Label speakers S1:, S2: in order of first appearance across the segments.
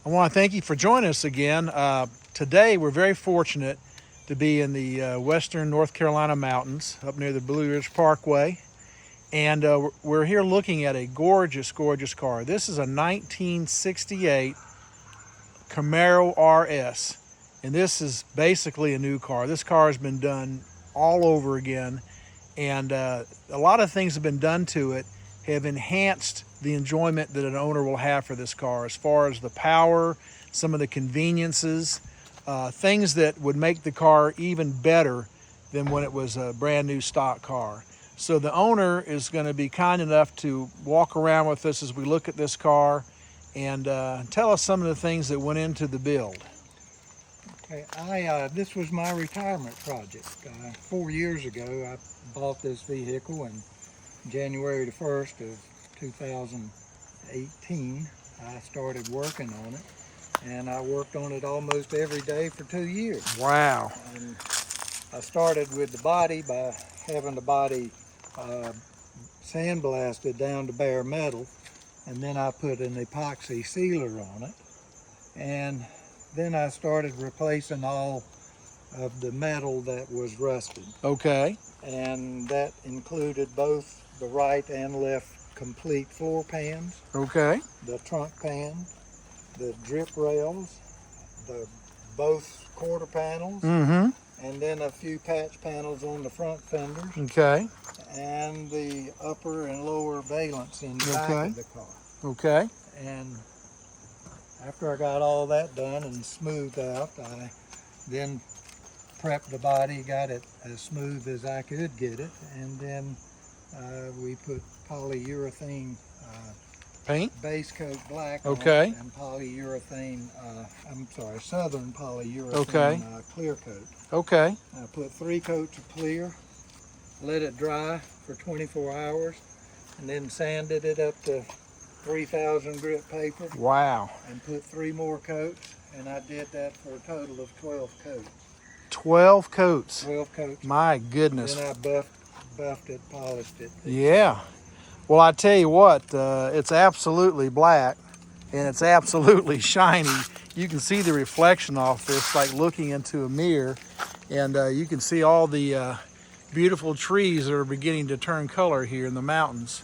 S1: I want to thank you for joining us again. Today, we're very fortunate to be in the western North Carolina mountains up near the Blue Ridge Parkway. And we're here looking at a gorgeous, gorgeous car. This is a 1968 Camaro RS. And this is basically a new car. This car has been done all over again. And a lot of things have been done to it, have enhanced the enjoyment that an owner will have for this car, as far as the power, some of the conveniences, things that would make the car even better than when it was a brand new stock car. So the owner is going to be kind enough to walk around with us as we look at this car and tell us some of the things that went into the build.
S2: Okay, this was my retirement project. 4 years ago, I bought this vehicle, and January the 1st of 2018, I started working on it, and I worked on it almost every day for 2 years.
S1: Wow.
S2: And I started with the body by having the body sandblasted down to bare metal, and then I put an epoxy sealer on it, and then I started replacing all of the metal that was rusted.
S1: Okay.
S2: And that included both the right and left complete floor pans,
S1: Okay.
S2: the trunk pan, the drip rails, both quarter panels,
S1: Mm-hmm.
S2: and then a few patch panels on the front fenders,
S1: Okay.
S2: and the upper and lower valance in the back of the car.
S1: Okay.
S2: And after I got all that done and smoothed out, I then prepped the body, got it as smooth as I could get it, and then we put polyurethane
S1: Paint.
S2: base coat black
S1: Okay.
S2: on it, and polyurethane, southern polyurethane
S1: Okay.
S2: clear coat.
S1: Okay.
S2: I put 3 coats of clear, let it dry for 24 hours, and then sanded it up to 3,000 grit paper,
S1: Wow.
S2: and put 3 more coats, and I did that for a total of 12 coats.
S1: 12 coats.
S2: 12 coats.
S1: My goodness.
S2: Then I buffed it, polished it.
S1: Yeah. Well, I tell you what, it's absolutely black and it's absolutely shiny. You can see the reflection off this, like looking into a mirror, and you can see all the beautiful trees that are beginning to turn color here in the mountains.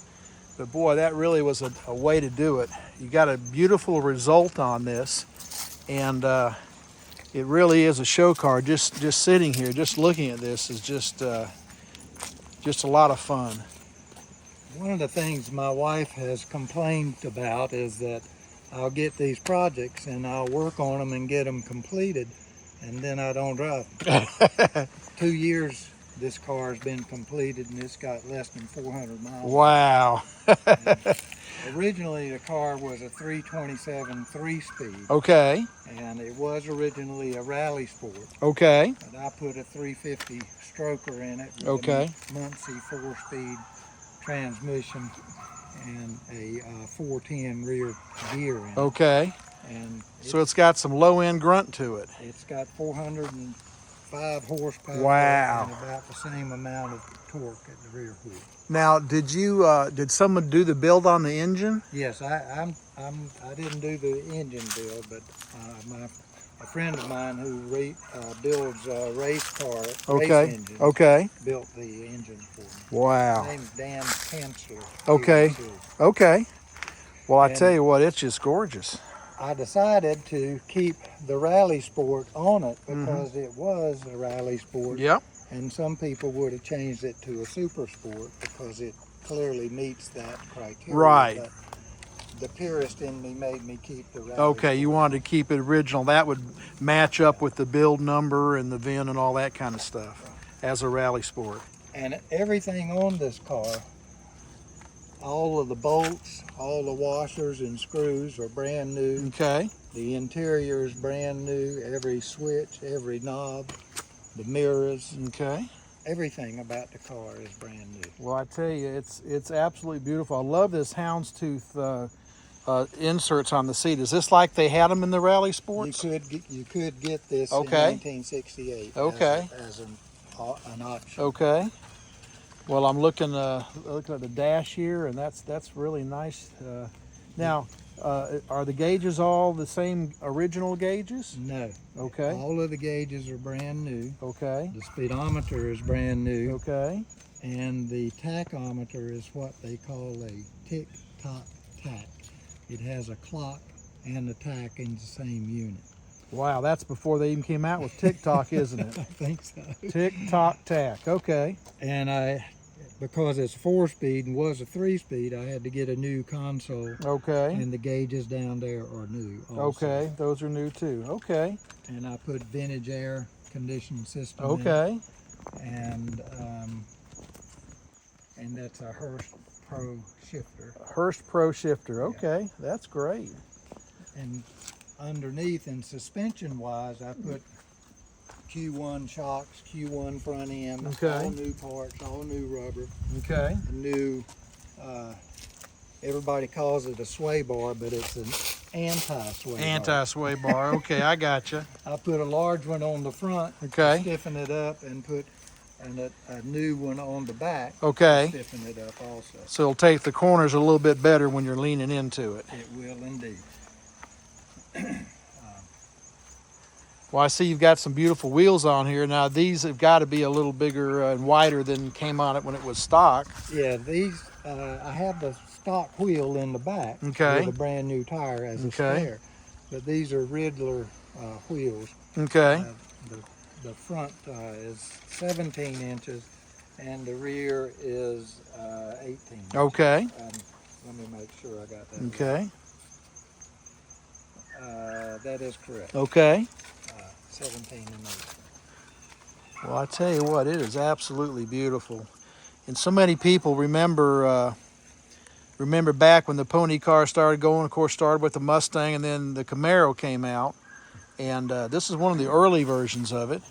S1: But boy, that really was a way to do it. You got a beautiful result on this, and it really is a show car. Just sitting here, just looking at this is just a lot of fun.
S2: One of the things my wife has complained about is that I'll get these projects and I'll work on them and get them completed, and then I don't drive them. 2 years this car has been completed, and it's got less than 400 miles.
S1: Wow.
S2: Originally, the car was a 327 3-speed.
S1: Okay.
S2: And it was originally a Rally Sport.
S1: Okay.
S2: But I put a 350 stroker in it with
S1: Okay.
S2: a Muncie 4-speed transmission and a 410 rear gear in it.
S1: Okay.
S2: And
S1: So it's got some low-end grunt to it.
S2: it's got 405 horsepower.
S1: Wow.
S2: And about the same amount of torque at the rear wheel.
S1: Now, did someone do the build on the engine?
S2: Yes, I didn't do the engine build, but a friend of mine who builds race
S1: Okay.
S2: race engines,
S1: Okay.
S2: built the engine for me.
S1: Wow.
S2: His name's Dan Kanzler.
S1: Okay. Okay. Well, I
S2: And-
S1: tell you what, it's just gorgeous.
S2: I decided to keep the Rally Sport on it because it was a Rally Sport.
S1: Yep.
S2: And some people would have changed it to a Super Sport because it clearly meets that criteria.
S1: Right.
S2: But the purist in me made me keep the Rally
S1: Okay, you
S2: Sport.
S1: wanted to keep it original. That would match up with the build number and the VIN and all that kind of stuff as a Rally Sport.
S2: And everything on this car, all of the bolts, all the washers and screws are brand new.
S1: Okay.
S2: The interior is brand new. Every switch, every knob, the mirrors,
S1: Okay.
S2: everything about the car is brand new.
S1: Well, I tell you, it's absolutely beautiful. I love this houndstooth inserts on the seat. Is this like they had them in the Rally Sports?
S2: You could get this
S1: Okay.
S2: in 1968
S1: Okay.
S2: as an option.
S1: Okay. Well, I'm looking at the dash here, and that's really nice. Now, Are the gauges all the same original gauges?
S2: No.
S1: Okay.
S2: All of the gauges are brand new.
S1: Okay.
S2: The speedometer is brand new.
S1: Okay.
S2: And the tachometer is what they call a tick-tock tack. It has a clock and a tack in the same unit.
S1: Wow, that's before they even came out with TikTok, isn't
S2: I
S1: it?
S2: think so.
S1: Tick-tock tack. Okay.
S2: And because it's 4-speed and was a 3-speed, I had to get a new console.
S1: Okay.
S2: And the gauges down there are new also.
S1: Okay, those are new too. Okay.
S2: And I put vintage air conditioning system in.
S1: Okay.
S2: And that's a Hurst Pro shifter.
S1: Hurst Pro shifter. Okay, that's great.
S2: And underneath and suspension wise, I put Q1 shocks, Q1 front end,
S1: Okay.
S2: all new parts, all new rubber,
S1: Okay.
S2: a new, everybody calls it a sway bar, but it's an anti-sway bar.
S1: Anti-sway bar. Okay, I gotcha.
S2: I put a large one on the front
S1: Okay.
S2: to stiffen it up, and put a new one on the back
S1: Okay.
S2: to stiffen it up also.
S1: So it'll take the corners a little bit better when you're leaning into it.
S2: It will indeed.
S1: Well, I see you've got some beautiful wheels on here. Now these have got to be a little bigger and wider than came on it when it was stock.
S2: Yeah, these, I have the stock wheel in the back
S1: Okay.
S2: with a brand new tire as a
S1: Okay.
S2: spare. But these are Riddler wheels.
S1: Okay.
S2: The front is 17 inches and the rear is 18 inches.
S1: Okay.
S2: Let me make sure I got that.
S1: Okay.
S2: Right. That is correct.
S1: Okay.
S2: 17 and 18.
S1: Well, I tell you what, it is absolutely beautiful. And so many people remember back when the pony car started going. Of course, started with the Mustang, and then the Camaro came out. And this is one of the early versions of it.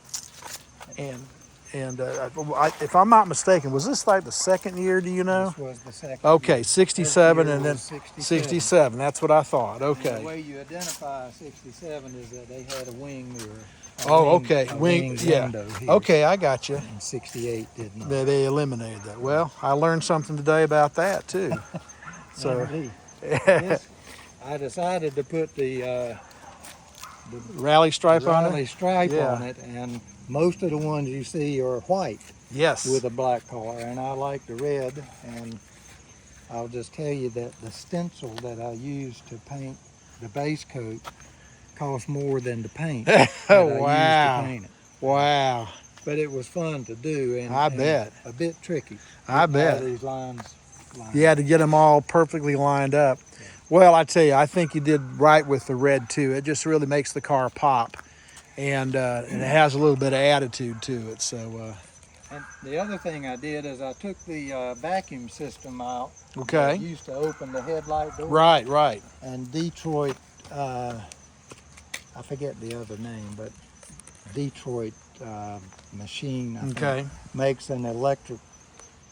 S1: And if I'm not mistaken, was this like the second year? Do you know?
S2: This was the second.
S1: Okay,
S2: year.
S1: 67,
S2: First
S1: and
S2: year
S1: then
S2: was
S1: 67. That's what I thought.
S2: And
S1: Okay.
S2: the way you identify a 67 is that they had a wing mirror.
S1: Oh, okay.
S2: A
S1: Wing, yeah.
S2: window here.
S1: Okay, I got you.
S2: And 68 did not.
S1: They eliminated that. Well, I learned something today about that too. So,
S2: Yes, I decided to put the
S1: rally stripe on
S2: rally
S1: it.
S2: stripe
S1: Yeah.
S2: on it, and most of the ones you see are white
S1: Yes.
S2: with a black car, and I like the red. And I'll just tell you that the stencil that I used to paint the base coat cost more than the paint that I used
S1: Wow.
S2: to paint it.
S1: Wow.
S2: But it was fun to do, and
S1: I bet.
S2: a bit tricky.
S1: I
S2: Getting all
S1: bet.
S2: these lines lined
S1: You had to get them all perfectly lined up. Well, I tell you, I think you did right with the red too. It just really makes the car pop, and it has a little bit of attitude to it. So,
S2: And the other thing I did is I took the vacuum system out.
S1: okay.
S2: That used to open the headlight door.
S1: Right, right.
S2: And Detroit, I forget the other name, but Detroit machine, I
S1: Okay.
S2: think, makes an electric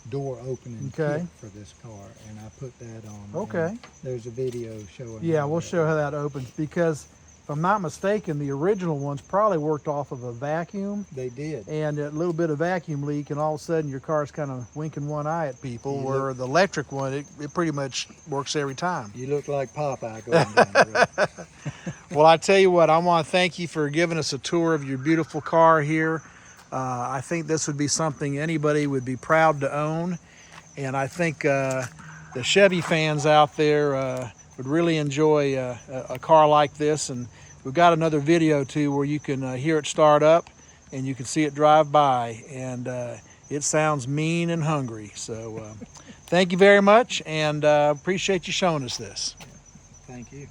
S2: door opening
S1: Okay.
S2: kit for this car, and I put that on.
S1: Okay.
S2: And there's a video showing.
S1: Yeah,
S2: how
S1: we'll
S2: that
S1: show how
S2: works.
S1: that opens, because if I'm not mistaken, the original ones probably worked off of a vacuum
S2: They did.
S1: and a little bit of vacuum leak, and all of a sudden your car's kind of winking one eye at people,
S2: You
S1: where the electric one, it pretty much works every time.
S2: You look like Popeye going down the road.
S1: Well, I tell you what, I want to thank you for giving us a tour of your beautiful car here. I think this would be something anybody would be proud to own, and I think the Chevy fans out there would really enjoy a car like this. And we've got another video too where you can hear it start up and you can see it drive by, and it sounds mean and hungry. So thank you very much, and appreciate you showing us this.
S2: Thank you.